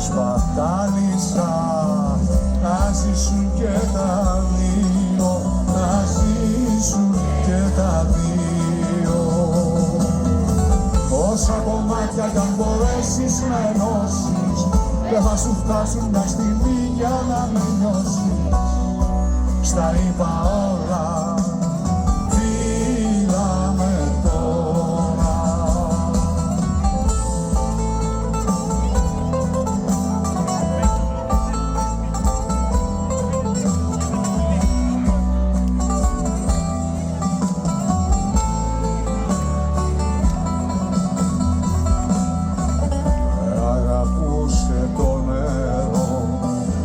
Σπατάλησα να ζήσουν και τα δύο, να ζήσουν και τα δύο. Όσα κομμάτια κι αν μπορέσεις να ενώσεις, δεν θα σου φτάσουν μια στιγμή για να με νιώσεις. Στα είπα όλα, φίλα με τώρα. Αγαπούσε το νερό,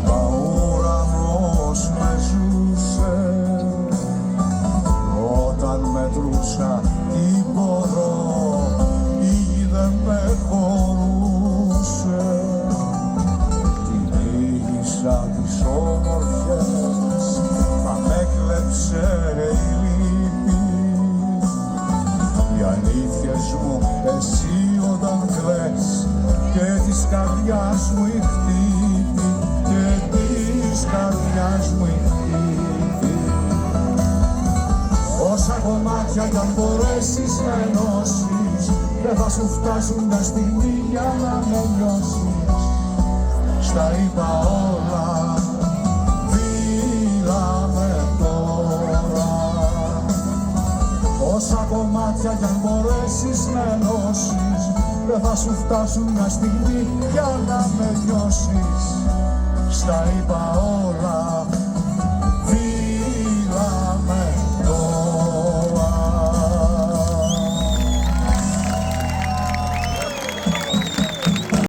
μα ο ουρανός με ζούσε. Όταν μετρούσα την πορώ, η γη δεν με χωρούσε. Κυνήγησα τις όμορφιες, μα με κλέψε η λύπη. Οι αλήθειες μου εσύ όταν κλαις, και της καρδιάς μου η χτύπη, και της καρδιάς μου η χτύπη. Όσα κομμάτια κι αν μπορέσεις να ενώσεις, δεν θα σου φτάσουν μια στιγμή για να με νιώσεις. Στα είπα όλα, φίλα με τώρα. Όσα κομμάτια κι αν μπορέσεις να ενώσεις, δεν θα σου φτάσουν μια στιγμή για να με νιώσεις. Στα είπα όλα.